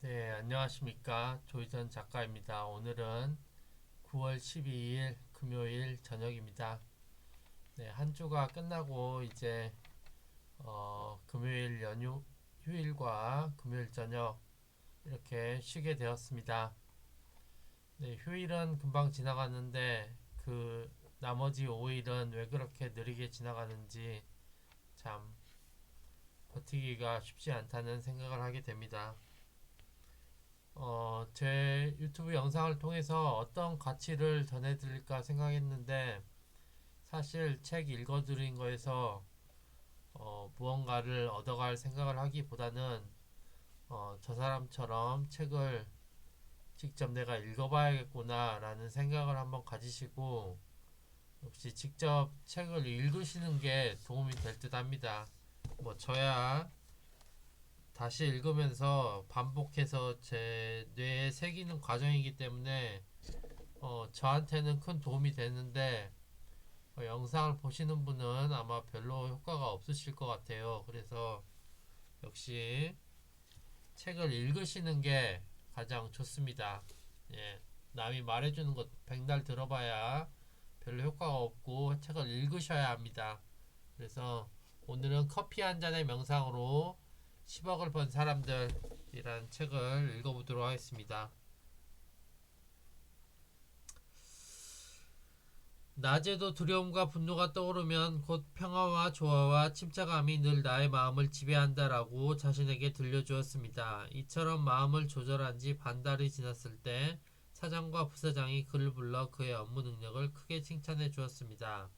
네, 안녕하십니까. 조희전 작가입니다. 오늘은 9월 12일 금요일 저녁입니다. 네, 한 주가 끝나고 이제 금요일 연휴 휴일과 금요일 저녁 이렇게 쉬게 되었습니다. 네, 휴일은 금방 지나갔는데 그 나머지 5일은 왜 그렇게 느리게 지나가는지 참 버티기가 쉽지 않다는 생각을 하게 됩니다. 제 유튜브 영상을 통해서 어떤 가치를 전해드릴까 생각했는데 사실 책 읽어드린 거에서 무언가를 얻어갈 생각을 하기보다는 저 사람처럼 책을 직접 내가 읽어봐야겠구나 라는 생각을 한번 가지시고 역시 직접 책을 읽으시는 게 도움이 될 듯 합니다. 뭐 저야 다시 읽으면서 반복해서 제 뇌에 새기는 과정이기 때문에 저한테는 큰 도움이 되는데 영상을 보시는 분은 아마 별로 효과가 없으실 것 같아요. 그래서 역시 책을 읽으시는 게 가장 좋습니다. 예, 남이 말해주는 것 백날 들어봐야 별로 효과가 없고 책을 읽으셔야 합니다. 그래서 오늘은 커피 한 잔의 명상으로 10억을 번 사람들이란 책을 읽어보도록 하겠습니다. 낮에도 두려움과 분노가 떠오르면 곧 평화와 조화와 침착함이 늘 나의 마음을 지배한다라고 자신에게 들려주었습니다. 이처럼 마음을 조절한 지 반달이 지났을 때 사장과 부사장이 그를 불러 그의 업무 능력을 크게 칭찬해 주었습니다.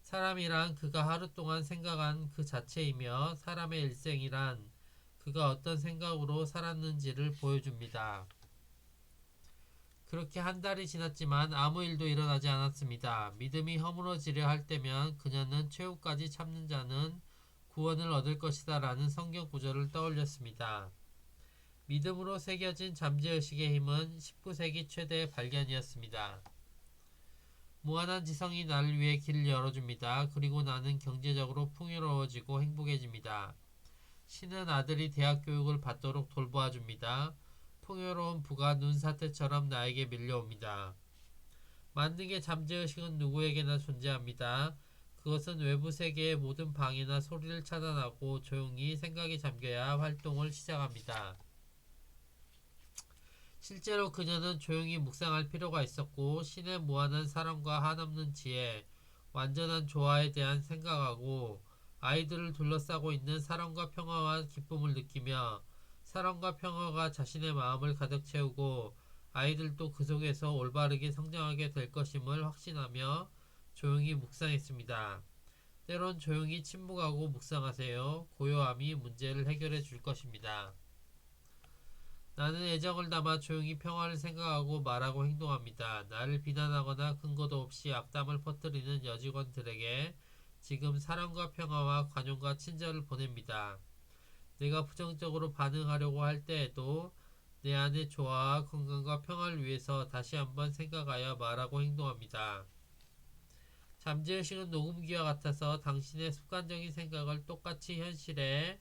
사람이란 그가 하루 동안 생각한 그 자체이며 사람의 일생이란 그가 어떤 생각으로 살았는지를 보여줍니다. 그렇게 한 달이 지났지만 아무 일도 일어나지 않았습니다. 믿음이 허물어지려 할 때면 그녀는 최후까지 참는 자는 구원을 얻을 것이다 라는 성경 구절을 떠올렸습니다. 믿음으로 새겨진 잠재의식의 힘은 19세기 최대의 발견이었습니다. 무한한 지성이 나를 위해 길을 열어줍니다. 그리고 나는 경제적으로 풍요로워지고 행복해집니다. 신은 아들이 대학 교육을 받도록 돌보아줍니다. 풍요로운 부가 눈사태처럼 나에게 밀려옵니다. 만능의 잠재의식은 누구에게나 존재합니다. 그것은 외부 세계의 모든 방해나 소리를 차단하고 조용히 생각에 잠겨야 활동을 시작합니다. 실제로 그녀는 조용히 묵상할 필요가 있었고 신의 무한한 사랑과 한없는 지혜, 완전한 조화에 대한 생각하고 아이들을 둘러싸고 있는 사랑과 평화와 기쁨을 느끼며 사랑과 평화가 자신의 마음을 가득 채우고 아이들도 그 속에서 올바르게 성장하게 될 것임을 확신하며 조용히 묵상했습니다. 때론 조용히 침묵하고 묵상하세요. 고요함이 문제를 해결해 줄 것입니다. 나는 애정을 담아 조용히 평화를 생각하고 말하고 행동합니다. 나를 비난하거나 근거도 없이 악담을 퍼뜨리는 여직원들에게 지금 사랑과 평화와 관용과 친절을 보냅니다. 내가 부정적으로 반응하려고 할 때에도 내 안의 조화와 건강과 평화를 위해서 다시 한번 생각하여 말하고 행동합니다. 잠재의식은 녹음기와 같아서 당신의 습관적인 생각을 똑같이 현실에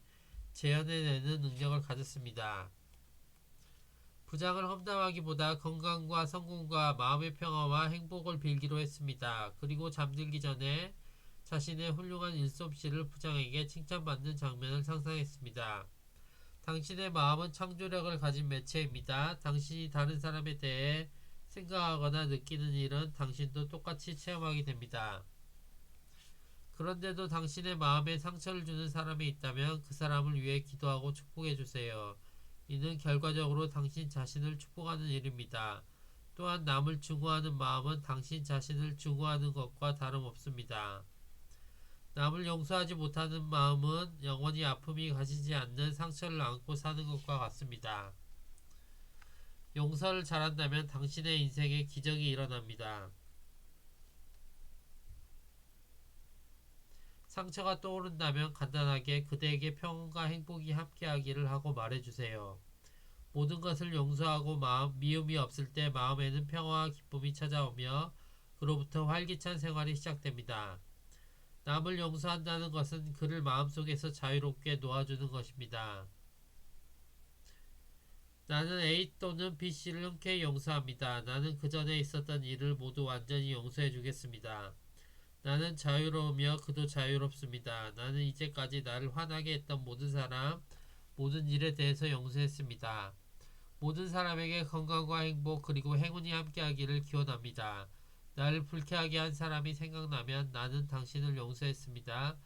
재현해내는 능력을 가졌습니다. 부장을 험담하기보다 건강과 성공과 마음의 평화와 행복을 빌기로 했습니다. 그리고 잠들기 전에 자신의 훌륭한 일솜씨를 부장에게 칭찬받는 장면을 상상했습니다. 당신의 마음은 창조력을 가진 매체입니다. 당신이 다른 사람에 대해 생각하거나 느끼는 일은 당신도 똑같이 체험하게 됩니다. 그런데도 당신의 마음에 상처를 주는 사람이 있다면 그 사람을 위해 기도하고 축복해 주세요. 이는 결과적으로 당신 자신을 축복하는 일입니다. 또한 남을 증오하는 마음은 당신 자신을 증오하는 것과 다름없습니다. 남을 용서하지 못하는 마음은 영원히 아픔이 가시지 않는 상처를 안고 사는 것과 같습니다. 용서를 잘한다면 당신의 인생에 기적이 일어납니다. 상처가 떠오른다면 간단하게 그대에게 평온과 행복이 함께하기를 하고 말해주세요. 모든 것을 용서하고 미움이 없을 때 마음에는 평화와 기쁨이 찾아오며 그로부터 활기찬 생활이 시작됩니다. 남을 용서한다는 것은 그를 마음속에서 자유롭게 놓아주는 것입니다. 나는 A 또는 B씨를 흔쾌히 용서합니다. 나는 그 전에 있었던 일을 모두 완전히 용서해 주겠습니다. 나는 자유로우며 그도 자유롭습니다. 나는 이제까지 나를 화나게 했던 모든 사람, 모든 일에 대해서 용서했습니다. 모든 사람에게 건강과 행복 그리고 행운이 함께하기를 기원합니다. 나를 불쾌하게 한 사람이 생각나면 나는 당신을 용서했습니다.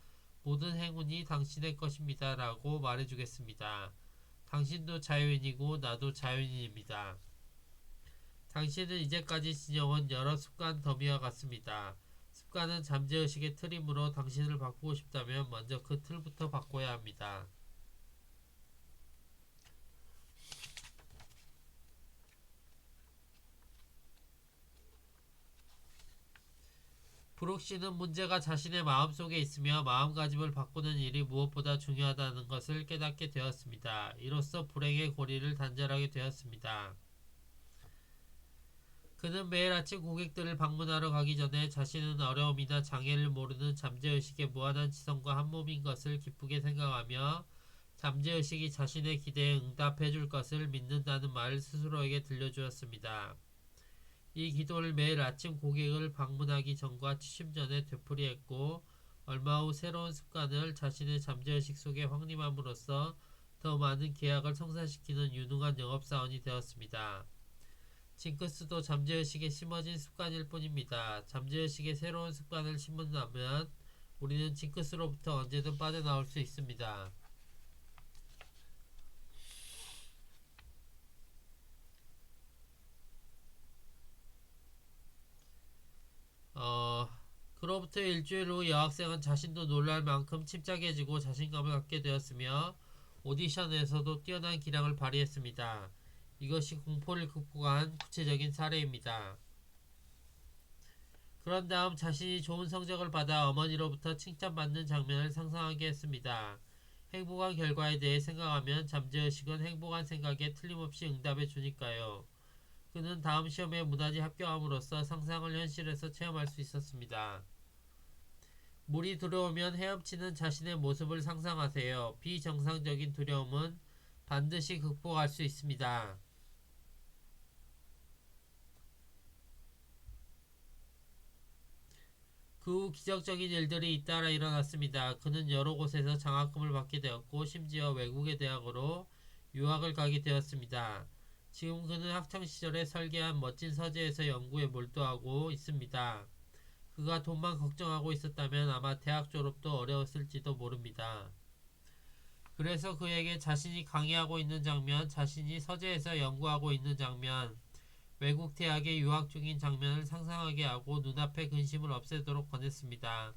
모든 행운이 당신의 것입니다. 라고 말해주겠습니다. 당신도 자유인이고 나도 자유인입니다. 당신은 이제까지 지녀온 여러 습관 더미와 같습니다. 습관은 잠재의식의 틀이므로 당신을 바꾸고 싶다면 먼저 그 틀부터 바꿔야 합니다. 브룩 씨는 문제가 자신의 마음속에 있으며 마음가짐을 바꾸는 일이 무엇보다 중요하다는 것을 깨닫게 되었습니다. 이로써 불행의 고리를 단절하게 되었습니다. 그는 매일 아침 고객들을 방문하러 가기 전에 자신은 어려움이나 장애를 모르는 잠재의식의 무한한 지성과 한몸인 것을 기쁘게 생각하며 잠재의식이 자신의 기대에 응답해 줄 것을 믿는다는 말을 스스로에게 들려주었습니다. 이 기도를 매일 아침 고객을 방문하기 전과 취침 전에 되풀이했고 얼마 후 새로운 습관을 자신의 잠재의식 속에 확립함으로써 더 많은 계약을 성사시키는 유능한 영업사원이 되었습니다. 징크스도 잠재의식에 심어진 습관일 뿐입니다. 잠재의식에 새로운 습관을 심는다면 우리는 징크스로부터 언제든 빠져나올 수 있습니다. 그로부터 일주일 후 여학생은 자신도 놀랄 만큼 침착해지고 자신감을 갖게 되었으며 오디션에서도 뛰어난 기량을 발휘했습니다. 이것이 공포를 극복한 구체적인 사례입니다. 그런 다음 자신이 좋은 성적을 받아 어머니로부터 칭찬받는 장면을 상상하게 했습니다. 행복한 결과에 대해 생각하면 잠재의식은 행복한 생각에 틀림없이 응답해 주니까요. 그는 다음 시험에 무난히 합격함으로써 상상을 현실에서 체험할 수 있었습니다. 물이 들어오면 헤엄치는 자신의 모습을 상상하세요. 비정상적인 두려움은 반드시 극복할 수 있습니다. 그 후 기적적인 일들이 잇따라 일어났습니다. 그는 여러 곳에서 장학금을 받게 되었고 심지어 외국의 대학으로 유학을 가게 되었습니다. 지금 그는 학창시절에 설계한 멋진 서재에서 연구에 몰두하고 있습니다. 그가 돈만 걱정하고 있었다면 아마 대학 졸업도 어려웠을지도 모릅니다. 그래서 그에게 자신이 강의하고 있는 장면, 자신이 서재에서 연구하고 있는 장면, 외국 대학에 유학 중인 장면을 상상하게 하고 눈앞의 근심을 없애도록 권했습니다.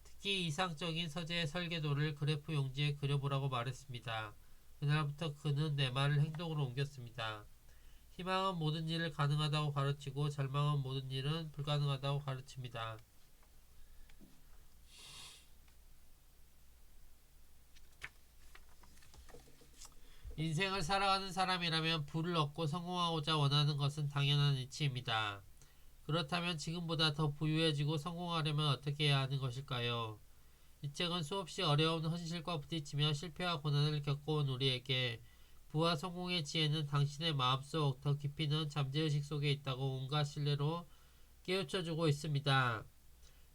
특히 이상적인 서재의 설계도를 그래프 용지에 그려보라고 말했습니다. 그날부터 그는 내 말을 행동으로 옮겼습니다. 희망은 모든 일을 가능하다고 가르치고 절망은 모든 일은 불가능하다고 가르칩니다. 인생을 살아가는 사람이라면 부를 얻고 성공하고자 원하는 것은 당연한 이치입니다. 그렇다면 지금보다 더 부유해지고 성공하려면 어떻게 해야 하는 것일까요? 이 책은 수없이 어려운 현실과 부딪히며 실패와 고난을 겪어온 우리에게 부와 성공의 지혜는 당신의 마음속 더 깊이 있는 잠재의식 속에 있다고 온갖 신뢰로 깨우쳐주고 있습니다.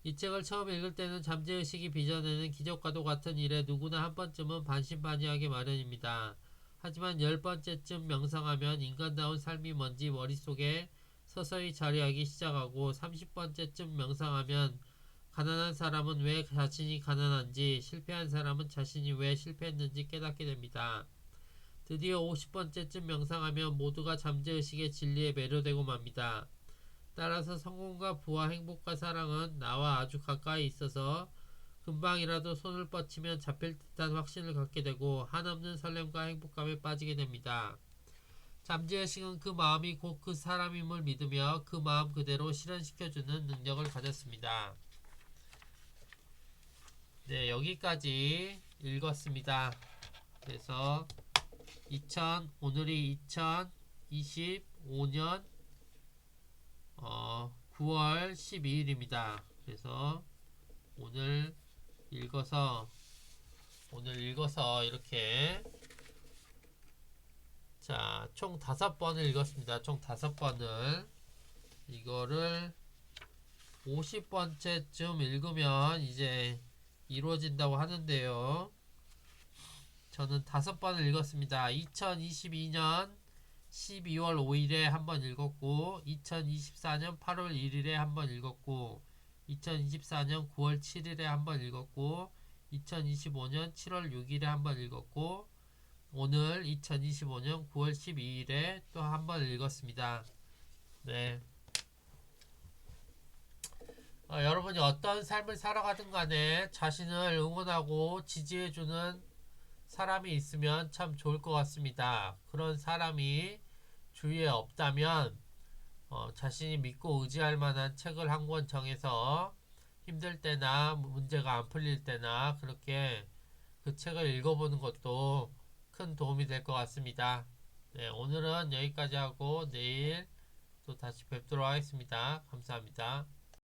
이 책을 처음 읽을 때는 잠재의식이 빚어내는 기적과도 같은 일에 누구나 한 번쯤은 반신반의하기 마련입니다. 하지만 10번째쯤 명상하면 인간다운 삶이 뭔지 머릿속에 서서히 자리하기 시작하고 30번째쯤 명상하면 가난한 사람은 왜 자신이 가난한지, 실패한 사람은 자신이 왜 실패했는지 깨닫게 됩니다. 드디어 50번째쯤 명상하면 모두가 잠재의식의 진리에 매료되고 맙니다. 따라서 성공과 부와 행복과 사랑은 나와 아주 가까이 있어서 금방이라도 손을 뻗치면 잡힐 듯한 확신을 갖게 되고 한없는 설렘과 행복감에 빠지게 됩니다. 잠재의식은 그 마음이 곧 그 사람임을 믿으며 그 마음 그대로 실현시켜주는 능력을 가졌습니다. 네, 여기까지 읽었습니다. 그래서 오늘이 2025년 9월 12일입니다. 그래서 오늘 읽어서 이렇게 자, 총 5번을 읽었습니다. 총 5번을. 이거를 50번째쯤 읽으면 이제 이루어진다고 하는데요. 저는 5번을 읽었습니다. 2022년 12월 5일에 한번 읽었고, 2024년 8월 1일에 한번 읽었고, 2024년 9월 7일에 한번 읽었고, 2025년 7월 6일에 한번 읽었고, 오늘 2025년 9월 12일에 또 한번 읽었습니다. 네. 여러분이 어떤 삶을 살아가든 간에 자신을 응원하고 지지해주는 사람이 있으면 참 좋을 것 같습니다. 그런 사람이 주위에 없다면 자신이 믿고 의지할 만한 책을 한 권 정해서 힘들 때나 문제가 안 풀릴 때나 그렇게 그 책을 읽어보는 것도 큰 도움이 될 것 같습니다. 네, 오늘은 여기까지 하고 내일 또 다시 뵙도록 하겠습니다. 감사합니다.